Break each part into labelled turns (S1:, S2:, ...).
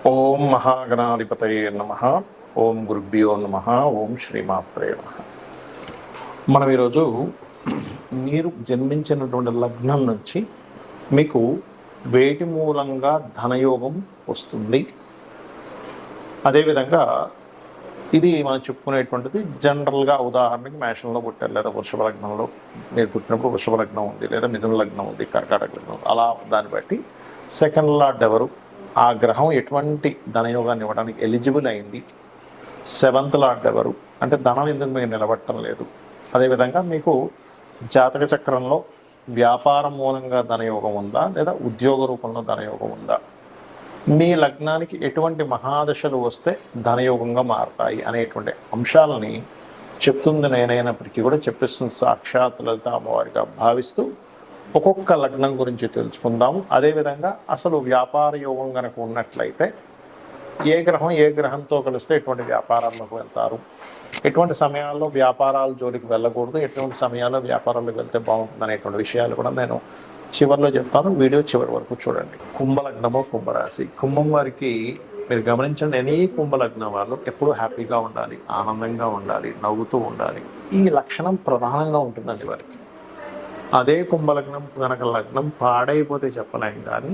S1: ఓం మహాగణాధిపతయే నమః. ఓం గురుభ్యో నమః. ఓం శ్రీమాత్రే నమః. మనం ఈరోజు మీరు జన్మించినటువంటి లగ్నం నుంచి మీకు వేటి మూలంగా ధనయోగం వస్తుంది, అదేవిధంగా ఇది మనం చెప్పుకునేటువంటిది జనరల్గా. ఉదాహరణకి మేషంలో పుట్టారు, లేదా వృషభ లగ్నంలో మీరు పుట్టినప్పుడు వృషభ లగ్నం ఉంది, లేదా మిథున లగ్నం ఉంది, కర్కాటక లగ్నం, అలా దాన్ని బట్టి సెకండ్ లార్డ్ ఎవరు, ఆ గ్రహం ఎటువంటి ధనయోగాన్ని ఇవ్వడానికి ఎలిజిబుల్ అయింది, సెవెంత్ లార్డ్ ఎవరు, అంటే ధనం ఎందుకు మీకు నిలబట్టడం లేదు, అదేవిధంగా మీకు జాతక చక్రంలో వ్యాపారం మూలంగా ధనయోగం ఉందా, లేదా ఉద్యోగ రూపంలో ధనయోగం ఉందా, మీ లగ్నానికి ఎటువంటి మహాదశలు వస్తే ధనయోగంగా మారతాయి అనేటువంటి అంశాలని చెప్తుంది నేనైనప్పటికీ కూడా చెప్పిస్తుంది సాక్షాత్ లలిత అమ్మవారిగా భావిస్తూ ఒక్కొక్క లగ్నం గురించి తెలుసుకుందాము. అదేవిధంగా అసలు వ్యాపార యోగం కనుక ఉన్నట్లయితే ఏ గ్రహం ఏ గ్రహంతో కలిస్తే ఎటువంటి వ్యాపారాల్లోకి వెళ్తారు, ఎటువంటి సమయాల్లో వ్యాపారాల జోలికి వెళ్ళకూడదు, ఎటువంటి సమయాల్లో వ్యాపారాలకు వెళ్తే బాగుంటుంది అనేటువంటి విషయాలు కూడా నేను చివరిలో చెప్తాను. వీడియో చివరి వరకు చూడండి. కుంభలగ్నము, కుంభరాశి. కుంభం వారికి మీరు గమనించండి, ఎనీ కుంభలగ్నం వాళ్ళు ఎప్పుడూ హ్యాపీగా ఉండాలి, ఆనందంగా ఉండాలి, నవ్వుతూ ఉండాలి. ఈ లక్షణం ప్రధానంగా ఉంటుందండి వారికి. అదే కుంభలగ్నం కనుక లగ్నం పాడైపోతే చెప్పలేం, కానీ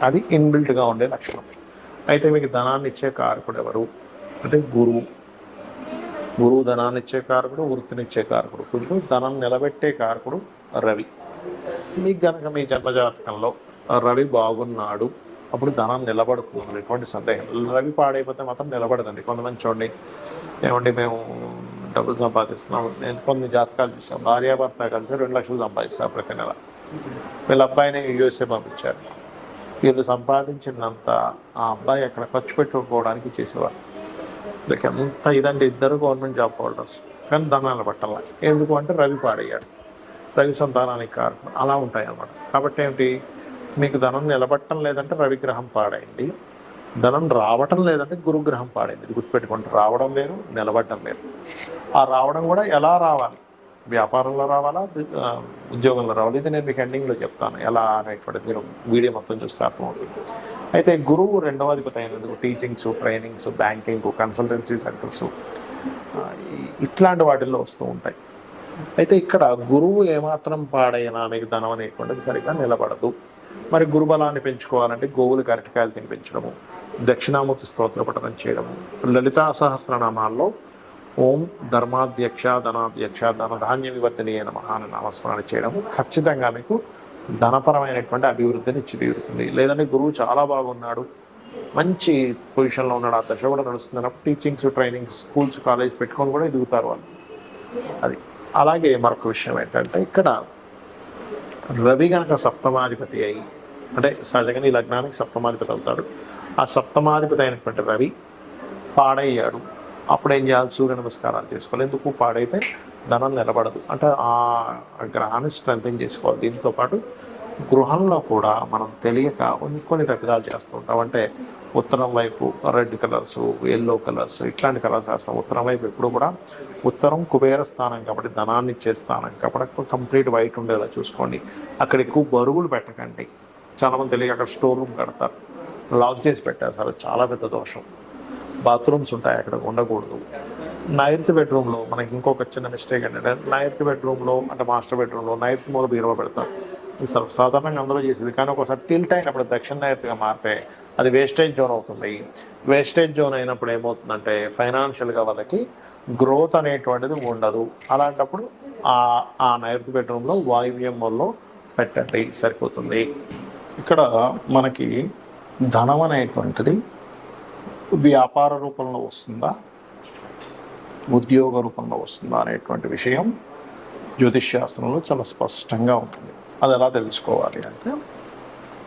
S1: అది ఇన్బిల్ట్గా ఉండే లక్షణం. అయితే మీకు ధనాన్ని ఇచ్చే కారకుడు ఎవరు అంటే గురువు. గురువు ధనాన్ని ఇచ్చే కారకుడు, వృత్తినిచ్చే కారకుడు. కొంచెం ధనం నిలబెట్టే కారకుడు రవి. మీకు కనుక మీ జన్మజాతకంలో రవి బాగున్నాడు, అప్పుడు ధనం నిలబడుతుంది, ఎటువంటి సందేహం. రవి పాడైపోతే మాత్రం నిలబడదండి. కొంతమంది చూడండి, ఏమండి మేము డబ్బులు సంపాదిస్తున్నాం, నేను కొన్ని జాతకాలు చూసాను, భార్యాభర్త కలిసి 2 లక్షలు సంపాదిస్తారు ప్రతి నెల. వీళ్ళ అబ్బాయిని యూఎస్ఏ పంపించారు. వీళ్ళు సంపాదించినంత ఆ అబ్బాయి అక్కడ ఖర్చు పెట్టుకోవడానికి చేసేవారు. వీళ్ళకి ఎంత ఇదంటే ఇద్దరు గవర్నమెంట్ జాబ్ హోల్డర్స్, కానీ ధనాలు పట్టాల. ఎందుకు అంటే రవి పాడయ్యాడు, రవి సంతానానికి కారణం. అలా ఉంటాయి అన్నమాట. కాబట్టి ఏమిటి, మీకు ధనం నిలబట్టడం లేదంటే రవిగ్రహం పాడైంది, ధనం రావటం లేదంటే గురుగ్రహం పాడైంది. ఇది గుర్తుపెట్టుకోండి. రావడం వేరు, నిలబడటం వేరు. ఆ రావడం కూడా ఎలా రావాలి, వ్యాపారంలో రావాలా, ఉద్యోగంలో రావాలి. ఇది నేను మీకు ఎండింగ్లో చెప్తాను ఎలా అనేటువంటిది. మీరు వీడియో మొత్తం చూస్తే అర్థమవుతుంది. అయితే గురువు 2వ అధిపతి అయినందుకు teachings, trainings, banking, consultancy centres, ఇట్లాంటి వాటిల్లో వస్తూ ఉంటాయి. అయితే ఇక్కడ గురువు ఏమాత్రం పాడైనా మీకు ధనం అనేటువంటిది సరిగ్గా నిలబడదు. మరి గురుబలాన్ని పెంచుకోవాలంటే గోవులకు అరటికాయలు తినిపించడము, దక్షిణామూర్తి స్తోత్ర పఠనం చేయడము, లలితా సహస్రనామాల్లో ఓం ధర్మాధ్యక్ష, ధనాధ్యక్ష, ధనధాన్య వివర్ధని అయిన మహాన నామస్మరణ చేయడము ఖచ్చితంగా మీకు ధనపరమైనటువంటి అభివృద్ధిని ఇచ్చి తీరుతుంది. లేదంటే గురువు చాలా బాగున్నాడు, మంచి పొజిషన్లో ఉన్నాడు, ఆ దశ కూడా నడుస్తుంది అన్నప్పుడు టీచింగ్స్, ట్రైనింగ్స్, స్కూల్స్, కాలేజ్ పెట్టుకొని కూడా ఎదుగుతారు వాళ్ళు. అది అలాగే మరొక విషయం ఏంటంటే, ఇక్కడ రవి కనుక సప్తమాధిపతి అయి, అంటే సహజంగా ఈ లగ్నానికి సప్తమాధిపతి అవుతాడు. ఆ సప్తమాధిపతి అయినటువంటి రవి పాడయ్యాడు. అప్పుడు ఏం చేయాలి, సూర్య నమస్కారాలు చేసుకోవాలి. ఎందుకు, పాడైతే ధనం నిలబడదు అంటే ఆ గ్రహాన్ని స్ట్రెంథెన్ చేసుకోవాలి. దీంతో పాటు గృహంలో కూడా మనం తెలియక కొన్ని తప్పిదాలు చేస్తూ ఉంటాం. అంటే ఉత్తరం వైపు రెడ్ కలర్స్, ఎల్లో కలర్స్, ఇట్లాంటి కలర్స్ వేస్తాం. ఉత్తరం వైపు ఎప్పుడు కూడా, ఉత్తరం కుబేర స్థానం కాబట్టి, ధనాన్ని ఇచ్చే స్థానం కాబట్టి కంప్లీట్ వైట్ ఉండేలా చూసుకోండి. అక్కడ ఎక్కువ బరువులు పెట్టకండి. చాలామంది తెలియక అక్కడ స్టోర్ రూమ్ కడతారు, లాక్ చేసి పెట్టేస్తారు, చాలా పెద్ద దోషం. బాత్రూమ్స్ ఉంటాయి, అక్కడ ఉండకూడదు. 9th బెడ్రూమ్లో మనకి ఇంకొక చిన్న మిస్టేక్ ఏంటంటే, 9th బెడ్రూమ్లో అంటే మాస్టర్ బెడ్రూమ్లో 9th మూల బీరువా పెడతారు. ఇది సాధారణంగా అందరూ చేసేది, కానీ ఒకసారి టిల్ట్ అయినప్పుడు దక్షిణ నైరుతిగా మారితే అది వేస్టేజ్ జోన్ అవుతుంది. వేస్టేజ్ జోన్ అయినప్పుడు ఏమవుతుందంటే ఫైనాన్షియల్గా వాళ్ళకి గ్రోత్ అనేటువంటిది ఉండదు. అలాంటప్పుడు ఆ 9th బెడ్రూమ్లో వాయువ్యంలో పెట్టండి, సరిపోతుంది. ఇక్కడ మనకి ధనం అనేటువంటిది వ్యాపార రూపంలో వస్తుందా, ఉద్యోగ రూపంలో వస్తుందా అనేటువంటి విషయం జ్యోతిష్శాస్త్రంలో చాలా స్పష్టంగా ఉంటుంది. అది ఎలా తెలుసుకోవాలి అంటే,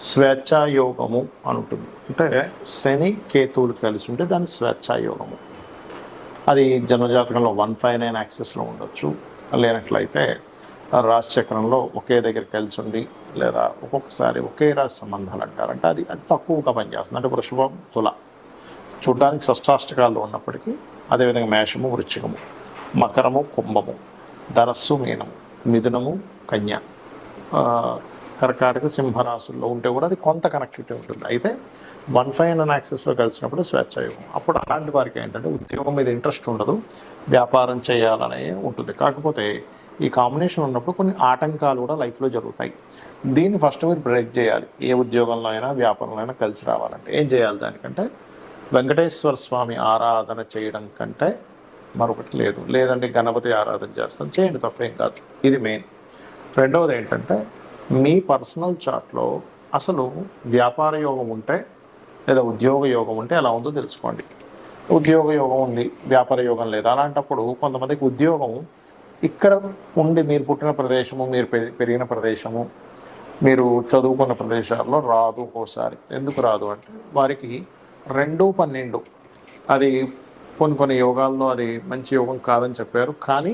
S1: స్వేచ్ఛాయోగము అని ఉంటుంది. అంటే శని కేతువులు కలిసి ఉంటే దాన్ని స్వేచ్ఛాయోగము. అది జన్మజాతకంలో 159 యాక్సెస్లో ఉండొచ్చు. లేనట్లయితే రాశిచక్రంలో ఒకే దగ్గర కలిసి ఉండి, లేదా ఒక్కొక్కసారి ఒకే రాశి సంబంధాలు అంటారంటే అది తక్కువగా పనిచేస్తుంది. అంటే వృషభం, తుల చూడ్డానికి షష్టాష్టకాల్లో ఉన్నప్పటికీ, అదేవిధంగా మేషము, వృశ్చికము, మకరము, కుంభము, ధనస్సు, మీనము, మిథునము, కన్య, కర్కాటక సింహరాశుల్లో ఉంటే కూడా అది కొంత కనెక్టివిటీ ఉంటుంది. అయితే 1, 5 అండ్ యాక్సెస్లో కలిసినప్పుడు స్వేచ్ఛాయోగం. అప్పుడు అలాంటి వారికి ఏంటంటే ఉద్యోగం మీద ఇంట్రెస్ట్ ఉండదు, వ్యాపారం చేయాలనే ఉంటుంది. కాకపోతే ఈ కాంబినేషన్ ఉన్నప్పుడు కొన్ని ఆటంకాలు కూడా లైఫ్లో జరుగుతాయి. దీన్ని ఫస్ట్ మీరు బ్రేక్ చేయాలి. ఏ ఉద్యోగంలో అయినా వ్యాపారంలో అయినా కలిసి రావాలంటే ఏం చేయాలి? దానికంటే వెంకటేశ్వర స్వామి ఆరాధన చేయడం కంటే మరొకటి లేదు. లేదంటే గణపతి ఆరాధన చేస్తాం, చేయండి, తప్పేం కాదు. ఇది మెయిన్. రెండవది ఏంటంటే మీ పర్సనల్ చార్ట్లో అసలు వ్యాపార యోగం ఉంటే లేదా ఉద్యోగ యోగం ఉంటే ఎలా ఉందో తెలుసుకోండి. ఉద్యోగ యోగం ఉంది, వ్యాపార యోగం లేదు. అలాంటప్పుడు కొంతమందికి ఉద్యోగం ఇక్కడ ఉండి మీరు పుట్టిన ప్రదేశము, మీరు పెరిగిన ప్రదేశము, మీరు చదువుకున్న ప్రదేశాల్లో రాదు. ఒక్కోసారి ఎందుకు రాదు అంటే వారికి 2, 12 అది కొన్ని యోగాల్లో అది మంచి యోగం కాదని చెప్పారు. కానీ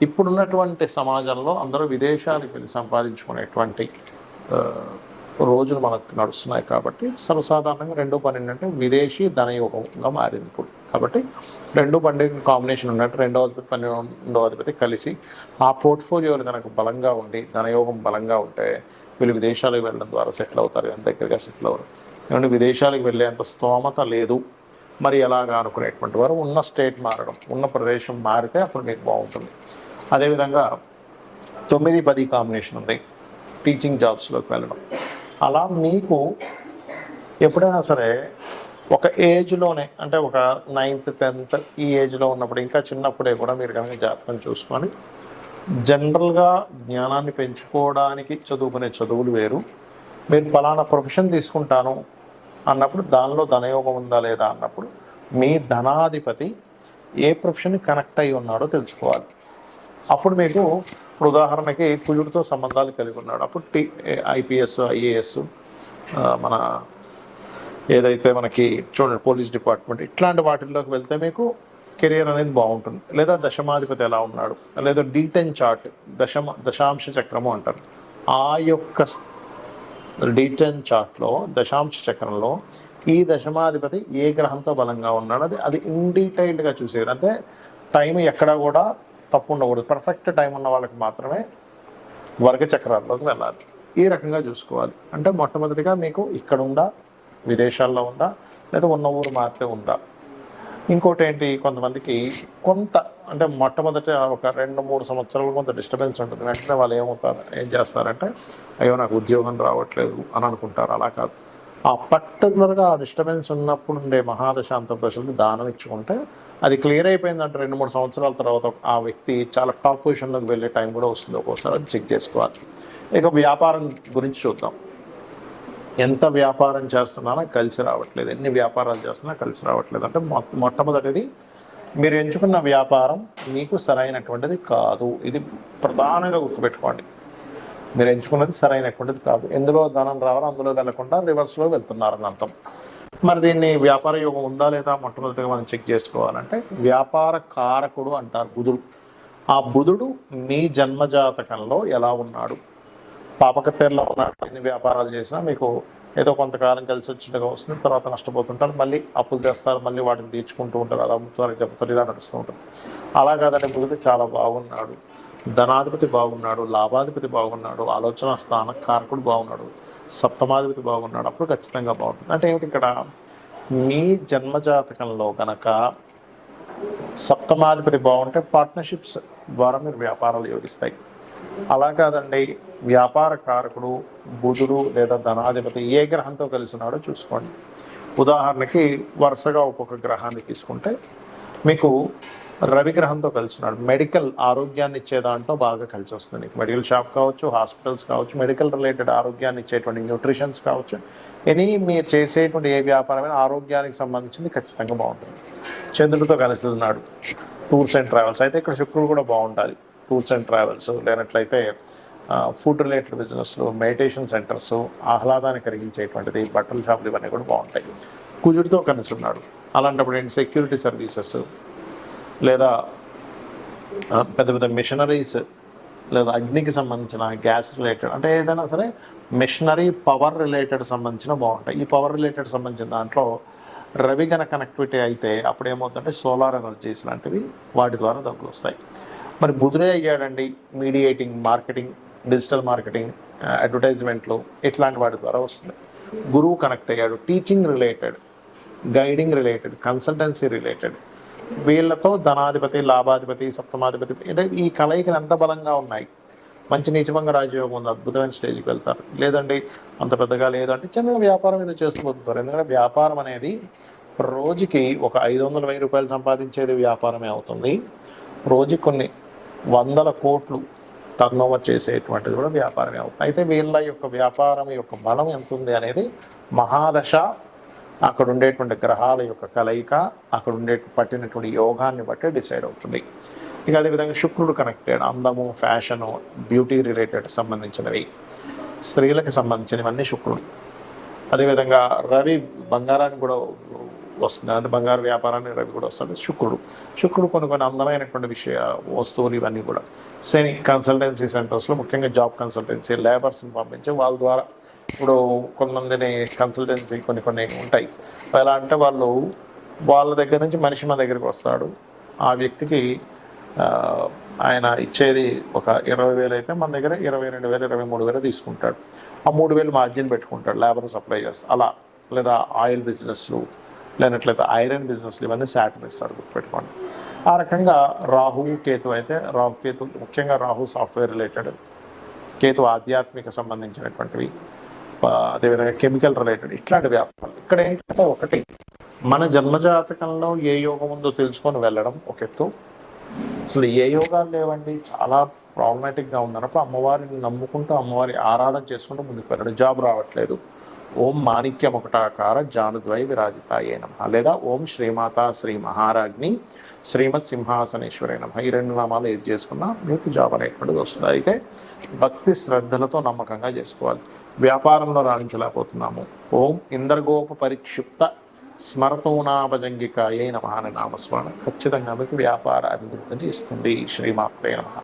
S1: ఇప్పుడున్నటువంటి సమాజంలో అందరూ విదేశాలకు వెళ్ళి సంపాదించుకునేటువంటి రోజులు మనకు నడుస్తున్నాయి. కాబట్టి సర్వసాధారణంగా 2, 12 అంటే విదేశీ ధనయోగంగా మారింది ఇప్పుడు. కాబట్టి 2, 12 కాంబినేషన్ ఉన్నట్టు 2వ అధిపతి 12వ అధిపతి కలిసి ఆ పోర్ట్ఫోలియోలు కనుక బలంగా ఉండి ధనయోగం బలంగా ఉంటే వీళ్ళు విదేశాలకు వెళ్ళడం ద్వారా సెటిల్ అవుతారు, ఎంత దగ్గరగా సెటిల్ అవ్వరు. ఎందుకంటే విదేశాలకు వెళ్ళేంత స్తోమత లేదు మరి ఎలాగా అనుకునేటువంటి వారు ఉన్న స్టేట్ మారడం, ఉన్న ప్రదేశం మారితే అప్పుడు మీకు బాగుంటుంది. అదేవిధంగా 9, 10 కాంబినేషన్ ఉంది, టీచింగ్ జాబ్స్లోకి వెళ్ళడం. అలా మీకు ఎప్పుడైనా సరే ఒక ఏజ్లోనే అంటే ఒక 9th, 10th ఈ ఏజ్లో ఉన్నప్పుడు ఇంకా చిన్నప్పుడే కూడా మీరు కనుక జాతకం చూసుకొని జనరల్గా జ్ఞానాన్ని పెంచుకోవడానికి చదువుకునే చదువులు వేరు. మీరు ఫలానా ప్రొఫెషన్ తీసుకుంటాను అన్నప్పుడు దానిలో ధనయోగం ఉందా లేదా అన్నప్పుడు మీ ధనాధిపతి ఏ ప్రొఫెషన్కి కనెక్ట్ అయి ఉన్నాడో తెలుసుకోవాలి. అప్పుడు మీకు ఇప్పుడు ఉదాహరణకి కుజుడితో సంబంధాలు కలిగి ఉన్నాడు, అప్పుడు IPS, IAS, మన ఏదైతే మనకి చూడండి పోలీస్ డిపార్ట్మెంట్ ఇట్లాంటి వాటిల్లోకి వెళ్తే మీకు కెరియర్ అనేది బాగుంటుంది. లేదా దశమాధిపతి ఎలా ఉన్నాడు, లేదా D10 చార్ట్, దశాంశ చక్రము అంటారు. ఆ యొక్క D10 చార్ట్లో దశాంశ చక్రంలో ఈ దశమాధిపతి ఏ గ్రహంతో బలంగా ఉన్నాడు అది ఇన్ డీటెయిల్డ్గా చూసేది. అంటే టైం ఎక్కడా కూడా తప్పు ఉండకూడదు. పర్ఫెక్ట్ టైం ఉన్న వాళ్ళకి మాత్రమే వర్గ చక్రాల్లోకి వెళ్ళాలి. ఈ రకంగా చూసుకోవాలి. అంటే మొట్టమొదటిగా మీకు ఇక్కడ ఉందా, విదేశాల్లో ఉందా, లేదా ఉన్న ఊరు మారితే ఉందా. ఇంకోటి ఏంటి, కొంతమందికి కొంత అంటే మొట్టమొదట ఒక 2-3 సంవత్సరాలు కొంత డిస్టర్బెన్స్ ఉంటుంది. వెంటనే వాళ్ళు ఏం చేస్తారంటే అయ్యో నాకు ఉద్యోగం రావట్లేదు అని అనుకుంటారు. అలా కాదు, ఆ పర్టికులర్గా ఆ డిస్టర్బెన్స్ ఉన్నప్పుడు ఉండే మహాదశ అంతర్దశలకు దానం ఇచ్చుకుంటే అది క్లియర్ అయిపోయిందంటే 2-3 సంవత్సరాల తర్వాత ఆ వ్యక్తి చాలా టాప్ పొజిషన్లోకి వెళ్ళే టైం కూడా వస్తుంది. ఒక్కోసారి అది చెక్ చేసుకోవాలి. ఇక వ్యాపారం గురించి చూద్దాం. ఎంత వ్యాపారం చేస్తున్నానో కలిసి రావట్లేదు, ఎన్ని వ్యాపారాలు చేస్తున్నా కలిసి రావట్లేదు. అంటే మొట్టమొదటిది మీరు ఎంచుకున్న వ్యాపారం మీకు సరైనటువంటిది కాదు. ఇది ప్రధానంగా గుర్తుపెట్టుకోండి. మీరు ఎంచుకున్నది సరైనటువంటిది కాదు. ఎందులో ధనం రావాలో అందులో వెళ్లకుండా రివర్స్లో వెళ్తున్నారని అర్థం. మరి దీన్ని వ్యాపార యోగం ఉందా లేదా మొట్టమొదటిగా మనం చెక్ చేసుకోవాలంటే వ్యాపార కారకుడు అంటారు బుధుడు. ఆ బుధుడు మీ జన్మజాతకంలో ఎలా ఉన్నాడు, పాపకట్టేరులో ఉన్నాడు. ఎన్ని వ్యాపారాలు చేసినా మీకు ఏదో కొంతకాలం కలిసి వచ్చినట్టుగా వస్తుంది, తర్వాత నష్టపోతుంటారు, మళ్ళీ అప్పులు తెస్తారు, మళ్ళీ వాటిని తీర్చుకుంటూ ఉంటారు, అది అమ్ముతారు చెప్తారు, ఇలా నడుస్తూ ఉంటుంది. అలా కాదంటే బుధుడు చాలా బాగున్నాడు, ధనాధిపతి బాగున్నాడు, లాభాధిపతి బాగున్నాడు, ఆలోచన స్థాన కారకుడు బాగున్నాడు, సప్తమాధిపతి బాగున్నాడు, అప్పుడు ఖచ్చితంగా బాగుంటుంది. అంటే ఏమిటి, ఇక్కడ మీ జన్మజాతకంలో కనుక సప్తమాధిపతి బాగుంటే పార్ట్నర్షిప్స్ ద్వారా మీరు వ్యాపారాలు యోగిస్తాయి. అలా కాదండి, వ్యాపార కారకుడు బుధుడు లేదా ధనాధిపతి ఏ గ్రహంతో కలిసి ఉన్నాడో చూసుకోండి. ఉదాహరణకి వరుసగా ఒక్కొక్క గ్రహాన్ని తీసుకుంటే మీకు రవి గ్రహంతో కలిసి ఉన్నాడు. మెడికల్ ఆరోగ్యాన్ని ఇచ్చే దాంట్లో బాగా కలిసి వస్తుంది. మెడికల్ షాప్ కావచ్చు, హాస్పిటల్స్ కావచ్చు, మెడికల్ రిలేటెడ్ ఆరోగ్యాన్ని ఇచ్చేటువంటి న్యూట్రిషన్స్ కావచ్చు, మీరు చేసేటువంటి ఏ వ్యాపారమైన ఆరోగ్యానికి సంబంధించింది ఖచ్చితంగా బాగుంటుంది. చంద్రుడితో కలిసి ఉన్నాడు, టూర్స్ అండ్ ట్రావెల్స్. అయితే ఇక్కడ శుక్రుడు కూడా బాగుండాలి. టూర్స్ అండ్ ట్రావెల్స్, లేనట్లయితే ఫుడ్ రిలేటెడ్ బిజినెస్లు, మెడిటేషన్ సెంటర్స్, ఆహ్లాదాన్ని కలిగించేటువంటిది, బట్టల షాపులు, ఇవన్నీ కూడా బాగుంటాయి. కుజుడితో కలిసి ఉన్నాడు. అలాంటప్పుడు ఏంటి, సెక్యూరిటీ సర్వీసెస్, లేదా పెద్ద పెద్ద మిషనరీస్, లేదా అగ్నికి సంబంధించిన గ్యాస్ రిలేటెడ్, అంటే ఏదైనా సరే మిషనరీ పవర్ రిలేటెడ్ సంబంధించిన బాగుంటాయి. ఈ పవర్ రిలేటెడ్ సంబంధించిన దాంట్లో రవి గన కనెక్టివిటీ అయితే అప్పుడు ఏమవుతుందంటే సోలార్ ఎనర్జీస్ లాంటివి, వాటి ద్వారా డబ్బులు వస్తాయి. మరి బుధుడే అయ్యాడండి మీడియేటింగ్, మార్కెటింగ్, డిజిటల్ మార్కెటింగ్, అడ్వర్టైజ్మెంట్లు ఇట్లాంటి వాటి ద్వారా వస్తుంది. గురువు కనెక్ట్ అయ్యాడు, teaching related, guiding related, consultancy related, వీళ్ళతో ధనాధిపతి, లాభాధిపతి, సప్తమాధిపతి అంటే ఈ కలయికలు ఎంత బలంగా ఉన్నాయి. మంచి నీచభంగ రాజయోగం ఉంది, అద్భుతమైన స్టేజ్కి వెళ్తారు. లేదండి అంత పెద్దగా లేదు అంటే చిన్న వ్యాపారం ఏదో చేస్తూ పోతుంటారు. ఎందుకంటే వ్యాపారం అనేది రోజుకి ఒక 500,000 రూపాయలు సంపాదించేది వ్యాపారమే అవుతుంది. రోజుకి కొన్ని 100 కోట్లు టర్న్ ఓవర్ చేసేటువంటిది కూడా వ్యాపారమే అవుతుంది. అయితే వీళ్ళ యొక్క వ్యాపారం యొక్క బలం ఎంత ఉంది అనేది మహాదశ, అక్కడ ఉండేటువంటి గ్రహాల యొక్క కలయిక, అక్కడ ఉండే పట్టినటువంటి యోగాన్ని బట్టి డిసైడ్ అవుతుంది. ఇక అదేవిధంగా శుక్రుడు కనెక్టెడ్, అందము, ఫ్యాషను, బ్యూటీ రిలేటెడ్ సంబంధించినవి, స్త్రీలకు సంబంధించినవన్నీ శుక్రుడు. అదేవిధంగా రవి బంగారానికి కూడా వస్తుంది, అంటే బంగారు వ్యాపారానికి రవి కూడా వస్తుంది. శుక్రుడు కొన్ని అందమైనటువంటి వస్తువులు ఇవన్నీ కూడా. శని కన్సల్టెన్సీ సెంటర్స్లో ముఖ్యంగా జాబ్ కన్సల్టెన్సీ, లేబర్స్ని పంపించి వాళ్ళ ద్వారా ఇప్పుడు కొంతమందిని కన్సల్టెన్సీ కొన్ని ఉంటాయి. ఎలా అంటే వాళ్ళ దగ్గర నుంచి మనిషి మన దగ్గరికి వస్తాడు, ఆ వ్యక్తికి ఆయన ఇచ్చేది ఒక 20,000 అయితే మన దగ్గర 22,000, 23,000 తీసుకుంటాడు. ఆ 3,000 మార్జిన్ పెట్టుకుంటాడు, లేబర్ సప్లై చేస్తాడు అలా. లేదా ఆయిల్ బిజినెస్లు, లేనట్లయితే ఐరన్ బిజినెస్లు, ఇవన్నీ శాటర్ ఇస్తాడు, గుర్తుపెట్టుకోండి. ఆ రకంగా రాహువు కేతు అయితే రాహుకేతు ముఖ్యంగా రాహు సాఫ్ట్వేర్ రిలేటెడ్, కేతు ఆధ్యాత్మిక సంబంధించినటువంటివి, అదేవిధంగా కెమికల్ రిలేటెడ్ ఇట్లాంటి వ్యాపారాలు. ఇక్కడ ఏంటంటే ఒకటి మన జన్మజాతకంలో ఏ యోగం ఉందో తెలుసుకొని వెళ్ళడం ఒక ఎత్తు. అసలు ఏ యోగాలు లేవండి, చాలా ప్రాబ్లమాటిక్గా ఉందన్నప్పుడు అమ్మవారిని నమ్ముకుంటూ అమ్మవారి ఆరాధన చేసుకుంటూ ముందుకు వెళ్ళడం. జాబ్ రావట్లేదు, ఓం మాణిక్యముకుటాకార జానుద్వై విరాజితాయే నమః, లేదా ఓం శ్రీమాత శ్రీ మహారాజ్ని శ్రీమత్ సింహాసనేశ్వరే నమః. ఈ 2 నామాలు ఏది చేసుకున్నా మీకు జాబ్ అనేటువంటిది వస్తుంది. అయితే భక్తి శ్రద్ధలతో నమ్మకంగా చేసుకోవాలి. వ్యాపారంలో రాణించలేకపోతున్నాము, ఓం ఇంద్రగోప పరిక్షిప్త స్మరతోనాభజంగికాయే నమః అనే నామస్మరణ ఖచ్చితంగా మీకు వ్యాపార అభివృద్ధిని ఇస్తుంది. శ్రీమాత్రే నమః.